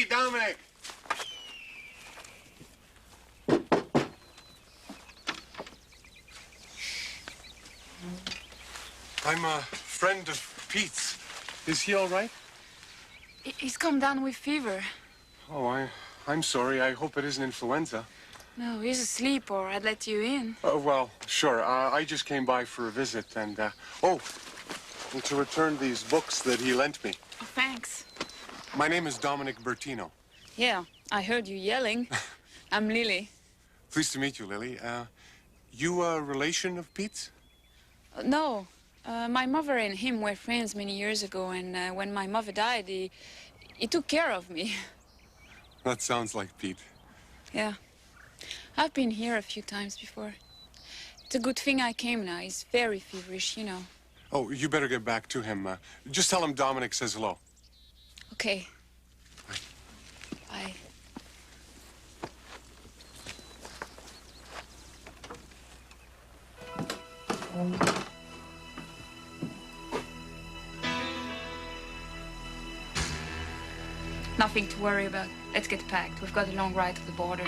Dominic! I'm a friend of Pete's. Is he all right? He's come down with fever. Oh, I'm sorry. I hope it isn't influenza. No, he's asleep, or I'd let you in. Well, sure. I just came by for a visit, and, and to return these books that he lent me. Oh, thanks. My name is Dominic Bertino. Yeah, I heard you yelling. I'm Lily. Pleased to meet you, Lily. You a relation of Pete's? No. My mother and him were friends many years ago, and when my mother died, he took care of me. That sounds like Pete. Yeah. I've been here a few times before. It's a good thing I came now. He's very feverish, you know. Oh, you better get back to him. Just tell him Dominic says hello. Okay. Bye. Nothing to worry about. Let's get packed. We've got a long ride to the border.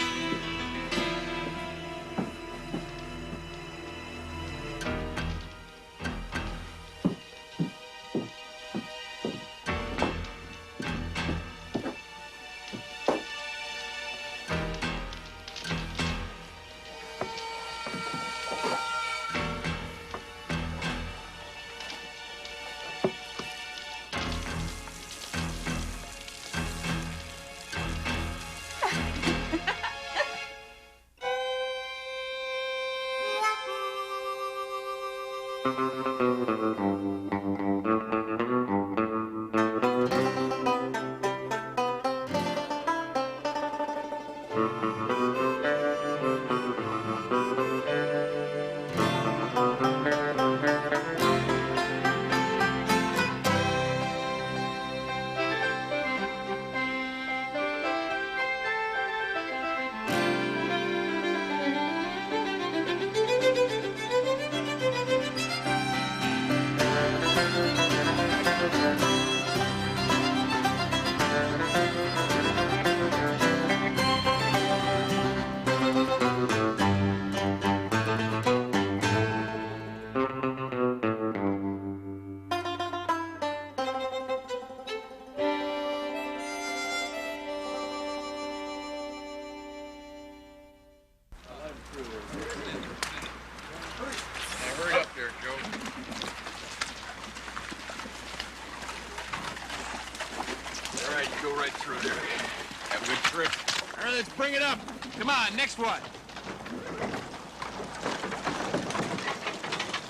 Next one.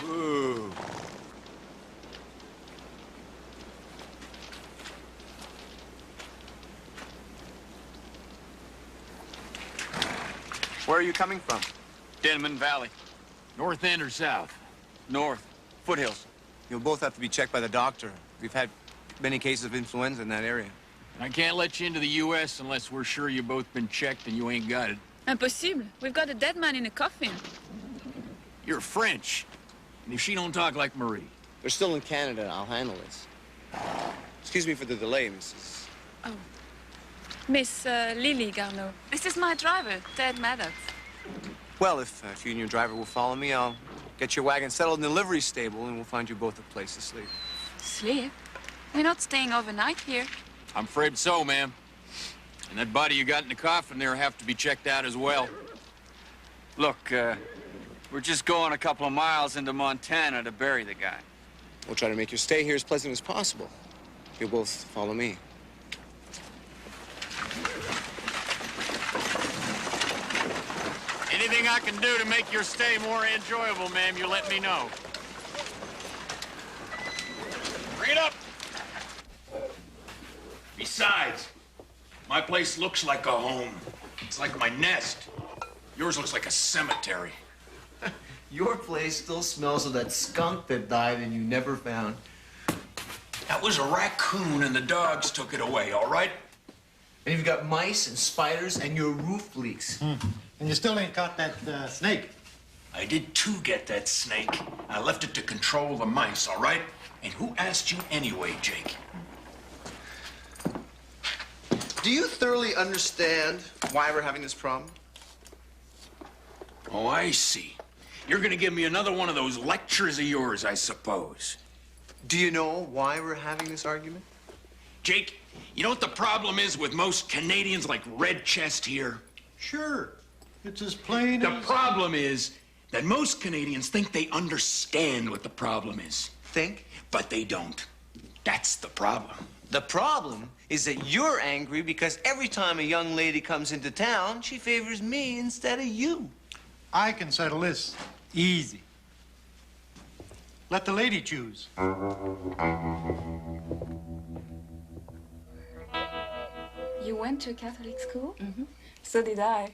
Ooh. Where are you coming from? Denman Valley. North end or south? North. Foothills. You'll both have to be checked by the doctor. We've had many cases of influenza in that area. I can't let you into the U.S. unless we're sure you've both been checked and you ain't got it. Impossible. We've got a dead man in a coffin. You're French. And if she don't talk like Marie. They're still in Canada. I'll handle this. Excuse me for the delay, Mrs. Oh. Miss Lily Garneau. This is my driver, Ted Maddox. Well, if you and your driver will follow me, I'll get your wagon settled in the livery stable, and we'll find you both a place to sleep. Sleep? We're not staying overnight here. I'm afraid so, ma'am. And that body you got in the coffin there have to be checked out as well. Look, we're just going a couple of miles into Montana to bury the guy. We'll try to make your stay here as pleasant as possible. You'll both follow me. Anything I can do to make your stay more enjoyable, ma'am, you let me know. Bring it up! Besides, my place looks like a home. It's like my nest. Yours looks like a cemetery. Your place still smells of that skunk that died and you never found. That was a raccoon and the dogs took it away, all right? And you've got mice and spiders and your roof leaks. And you still ain't caught that snake. I did too get that snake. I left it to control the mice, all right? And who asked you anyway, Jake? Do you thoroughly understand why we're having this problem? Oh, I see. You're gonna give me another one of those lectures of yours, I suppose. Do you know why we're having this argument? Jake, you know what the problem is with most Canadians like Red Chest here? Sure. It's as plain The as... problem is that most Canadians think they understand what the problem is. Think? But they don't. That's the problem. The problem is that you're angry because every time a young lady comes into town, she favors me instead of you. I can settle this. Easy. Let the lady choose. You went to a Catholic school? Mm-hmm. So did I.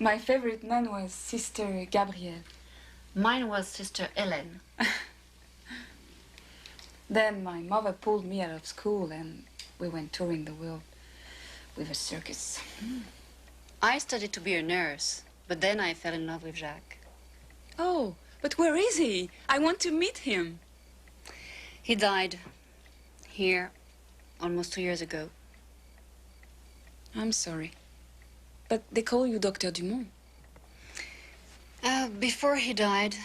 My favorite nun was Sister Gabrielle. Mine was Sister Hélène. Then my mother pulled me out of school and we went touring the world with a circus. I studied to be a nurse, but then I fell in love with Jacques. Oh, but where is he? I want to meet him. He died here almost 2 years ago. I'm sorry. But they call you Dr. Dumont. Before he died,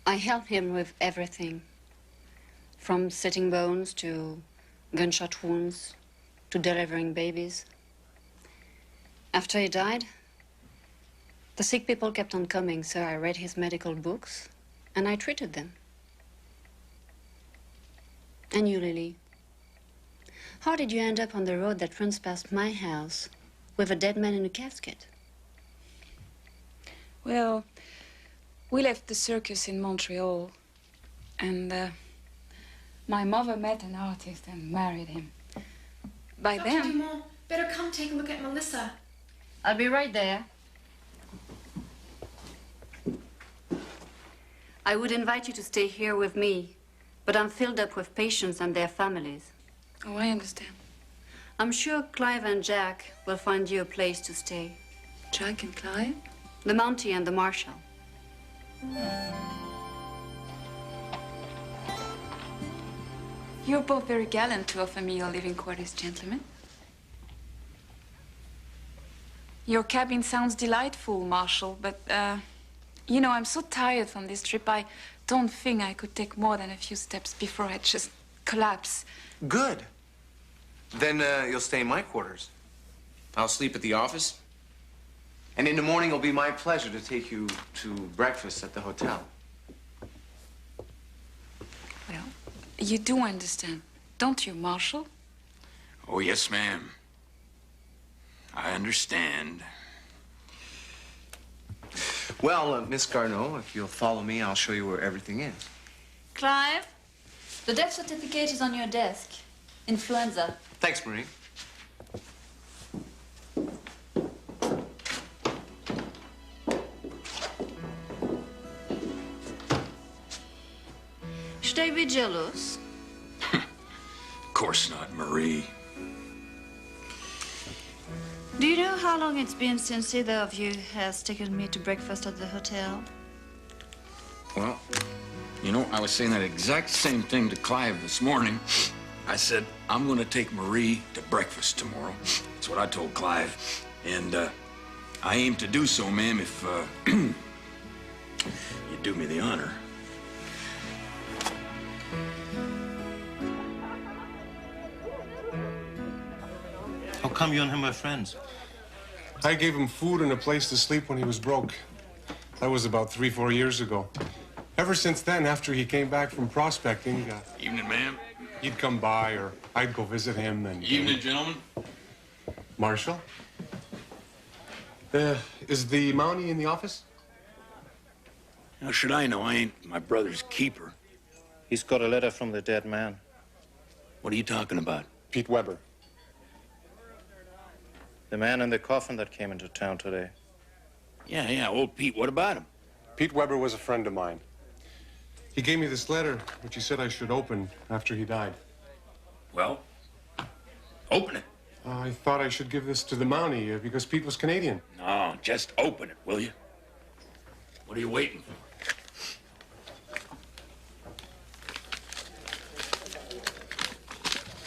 I helped him with everything. From setting bones to gunshot wounds to delivering babies. After he died, the sick people kept on coming, so I read his medical books and I treated them. And you, Lily? How did you end up on the road that runs past my house with a dead man in a casket? Well, we left the circus in Montreal and my mother met an artist and married him. By Dr. then... Dumont, better come take a look at Melissa. I'll be right there. I would invite you to stay here with me, but I'm filled up with patients and their families. Oh, I understand. I'm sure Clive and Jack will find you a place to stay. Jack and Clive? The Mountie and the Marshal. You're both very gallant to offer me your living quarters, gentlemen. Your cabin sounds delightful, Marshal, but, you know, I'm so tired from this trip, I don't think I could take more than a few steps before I just collapse. Good. Then you'll stay in my quarters. I'll sleep at the office. And in the morning, it'll be my pleasure to take you to breakfast at the hotel. Well, you do understand, don't you, Marshal? Oh, yes, ma'am. I understand. Well, Miss Garneau, if you'll follow me, I'll show you where everything is. Clive, the death certificate is on your desk. Influenza. Thanks, Marie. Should I be jealous? Of course not, Marie. Do you know how long it's been since either of you has taken me to breakfast at the hotel? Well, you know, I was saying that exact same thing to Clive this morning. I said, I'm going to take Marie to breakfast tomorrow. That's what I told Clive. And I aim to do so, ma'am, if you do me the honor. How come you and him are friends? I gave him food and a place to sleep when he was broke. That was about 3-4 years ago. Ever since then, after he came back from prospecting, Evening, ma'am. he'd come by or I'd go visit him and... Evening, gentlemen. Marshal? Is the Mountie in the office? How should I know? I ain't my brother's keeper. He's got a letter from the dead man. What are you talking about? Pete Weber. The man in the coffin that came into town today. Yeah, old Pete. What about him? Pete Weber was a friend of mine. He gave me this letter, which he said I should open after he died. Well, open it. I thought I should give this to the Mountie because Pete was Canadian. No, just open it, will you? What are you waiting for?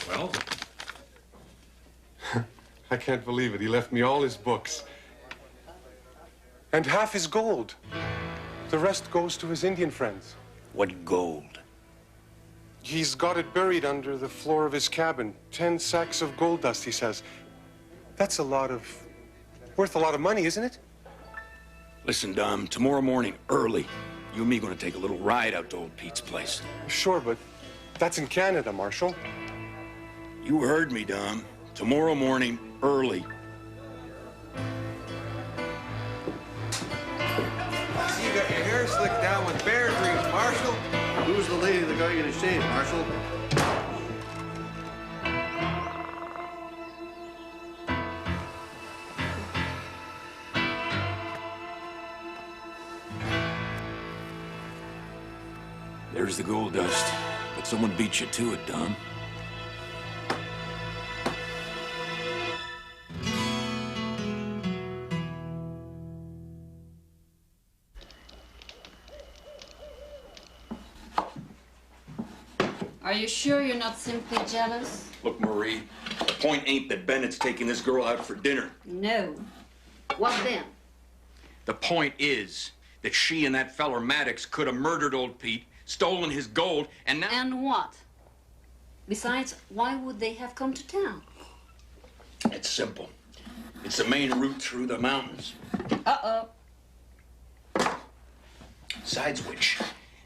Well? I can't believe it. He left me all his books. And half his gold. The rest goes to his Indian friends. What gold? He's got it buried under the floor of his cabin. 10 sacks of gold dust, he says. That's worth a lot of money, isn't it? Listen, Dom, tomorrow morning, early, you and me gonna take a little ride out to old Pete's place. Sure, but that's in Canada, Marshal. You heard me, Dom. Tomorrow morning, early. You got your hair slicked down with bear grease, Marshal. Who's the lady that got you to shave, Marshal? There's the gold dust. But someone beat you to it, Dom. Are you sure you're not simply jealous? Look, Marie, the point ain't that Bennett's taking this girl out for dinner. No. What then? The point is that she and that feller Maddox could have murdered old Pete, stolen his gold, and now... And what? Besides, why would they have come to town? It's simple. It's the main route through the mountains. Uh-oh. Besides which,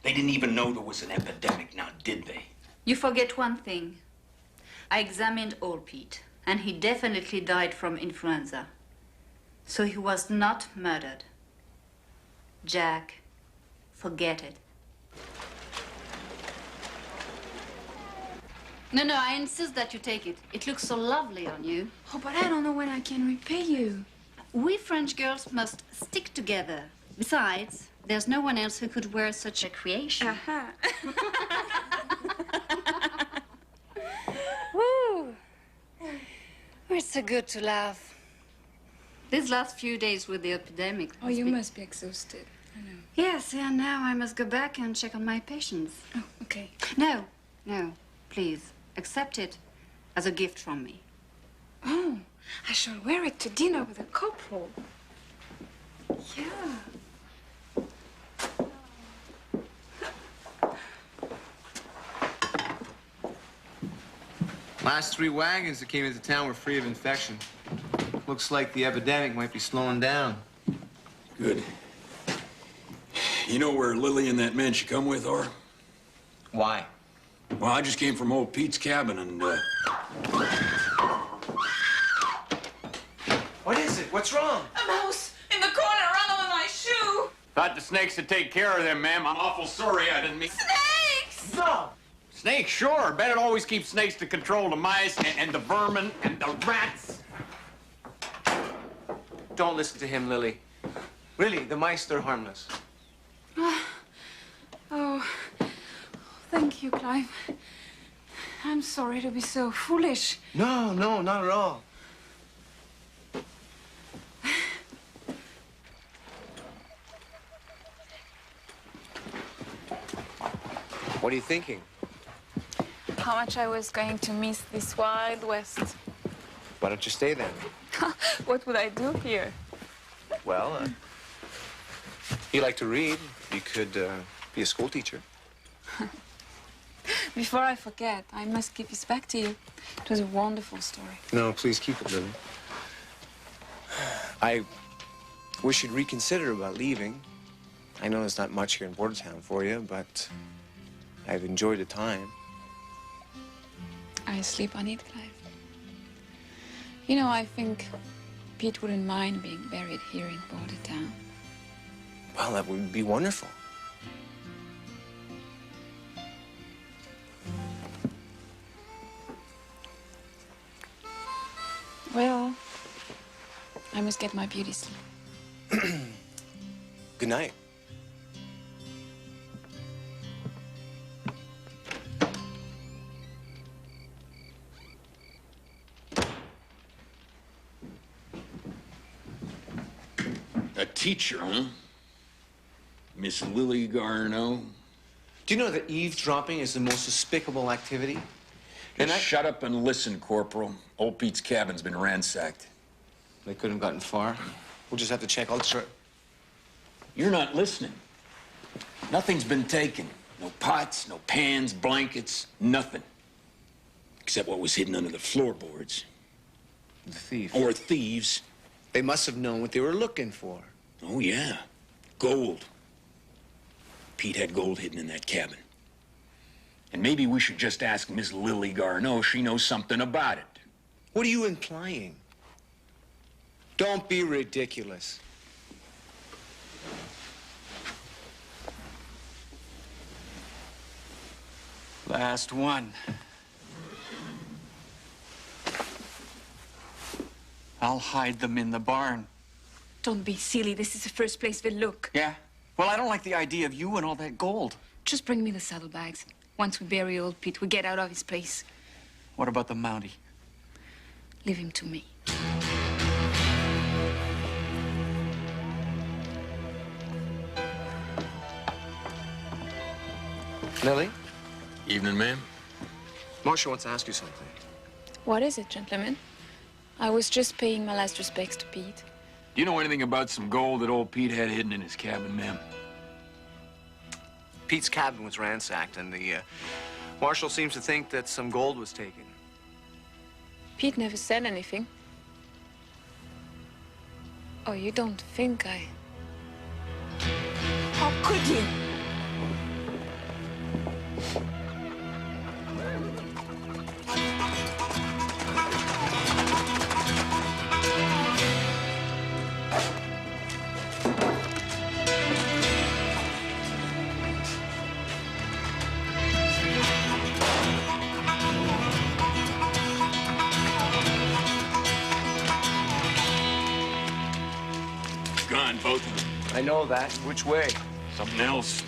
they didn't even know there was an epidemic, now did they? You forget one thing. I examined old Pete, and he definitely died from influenza. So he was not murdered. Jack, forget it. No, I insist that you take it. It looks so lovely on you. Oh, but I don't know when I can repay you. We French girls must stick together. Besides, there's no one else who could wear such a creation. Uh-huh. Woo! It's so good to laugh. These last few days with the epidemic. Oh, you must be exhausted. I know. Yes, and now I must go back and check on my patients. Oh, okay. No, please. Accept it as a gift from me. Oh, I shall wear it to dinner with the corporal. Yeah. Last 3 wagons that came into town were free of infection. Looks like the epidemic might be slowing down. Good. You know where Lily and that man she come with are? Why? Well, I just came from old Pete's cabin and, What is it? What's wrong? A mouse in the corner ran over my shoe. Thought the snakes would take care of them, ma'am. I'm awful sorry I didn't mean... Snakes! No! Snakes, sure. Bennett always keeps snakes to control the mice and the vermin and the rats. Don't listen to him, Lily. Really, the mice, they're harmless. Oh, thank you, Clive. I'm sorry to be so foolish. No, not at all. What are you thinking? How much I was going to miss this Wild West. Why don't you stay then? What would I do here? Well, you like to read. You could be a school teacher. Before I forget, I must give this back to you. It was a wonderful story. No, please keep it, Lily. I wish you'd reconsider about leaving. I know there's not much here in Bordertown for you, but I've enjoyed the time. I sleep on it, Clive. You know, I think Pete wouldn't mind being buried here in Bordertown. Well, that would be wonderful. Well, I must get my beauty sleep. Good night. a teacher, huh? Miss Lily Garneau. Do you know that eavesdropping is the most despicable activity? Just shut up and listen, Corporal. Old Pete's cabin's been ransacked. They couldn't have gotten far. We'll just have to check all the... You're not listening. Nothing's been taken. No pots, no pans, blankets, nothing. Except what was hidden under the floorboards. The thief. Or thieves. They must have known what they were looking for. Oh, yeah. Gold. Pete had gold hidden in that cabin. And maybe we should just ask Miss Lily Garneau if she knows something about it. What are you implying? Don't be ridiculous. Last one. I'll hide them in the barn. Don't be silly. This is the first place we'll look. Yeah? Well, I don't like the idea of you and all that gold. Just bring me the saddlebags. Once we bury old Pete, we get out of his place. What about the Mountie? Leave him to me. Lily? Evening, ma'am. Marshal wants to ask you something. What is it, gentlemen? I was just paying my last respects to Pete. Do you know anything about some gold that old Pete had hidden in his cabin, ma'am? Pete's cabin was ransacked, and the marshal seems to think that some gold was taken. Pete never said anything. Oh, you don't think I... How could you? Gone, both of them. I know that. Which way? Something else.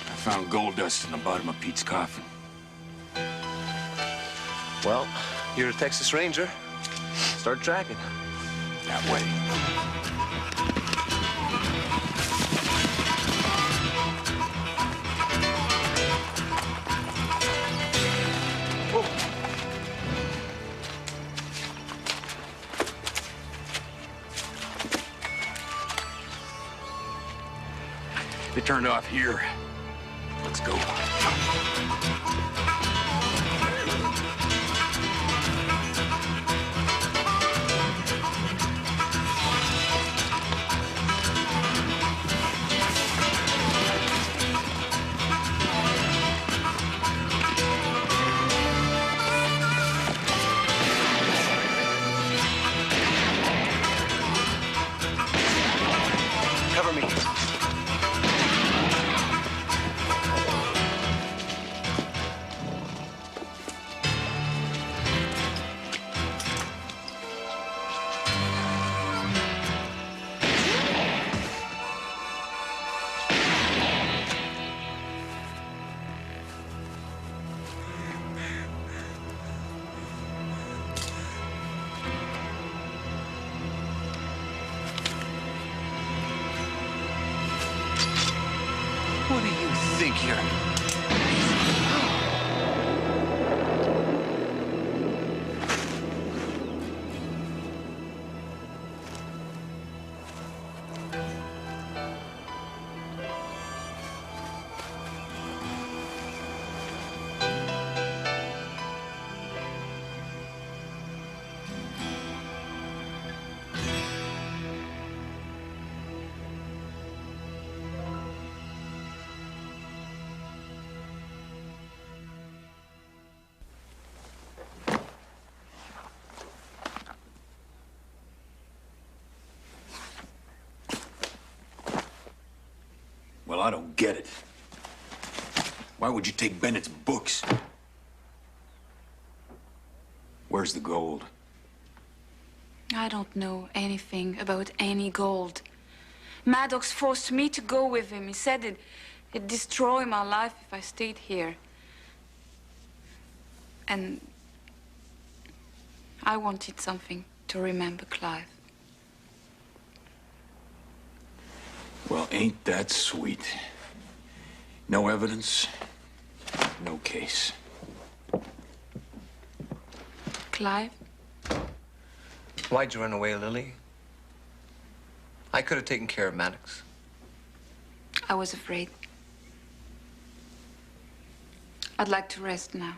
I found gold dust in the bottom of Pete's coffin. Well, you're a Texas Ranger. Start tracking. That way. They turned off here. Let's go. Cover me. What do you think you're... Well, I don't get it. Why would you take Bennett's books? Where's the gold? I don't know anything about any gold. Maddox forced me to go with him. He said it'd destroy my life if I stayed here. And I wanted something to remember Clive. Well, ain't that sweet? No evidence, No case. Clive? Why'd you run away, Lily? I could have taken care of Maddox. I was afraid. I'd like to rest now.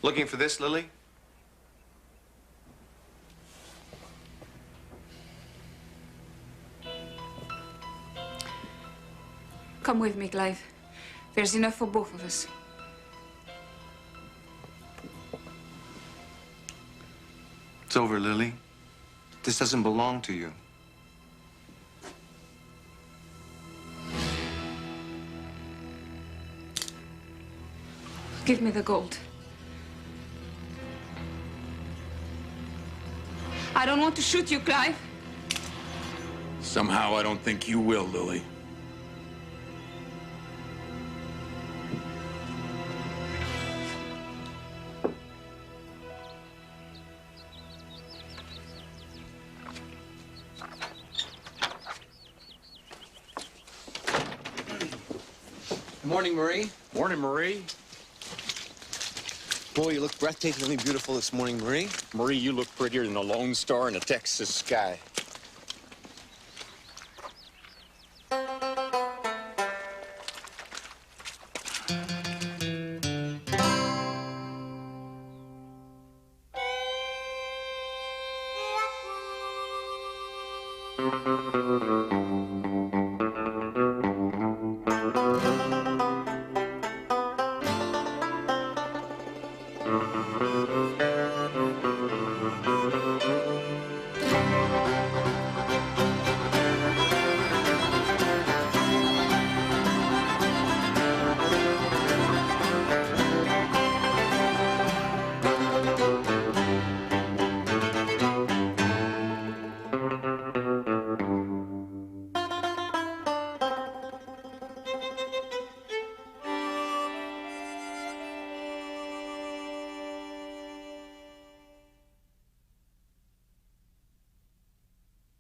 Looking for this, Lily? Come with me, Clive. There's enough for both of us. It's over, Lily. This doesn't belong to you. Give me the gold. I don't want to shoot you, Clive. Somehow I don't think you will, Lily. Good morning, Marie. Morning, Marie. Boy, you look breathtakingly beautiful this morning, Marie. Marie, you look prettier than a lone star in a Texas sky.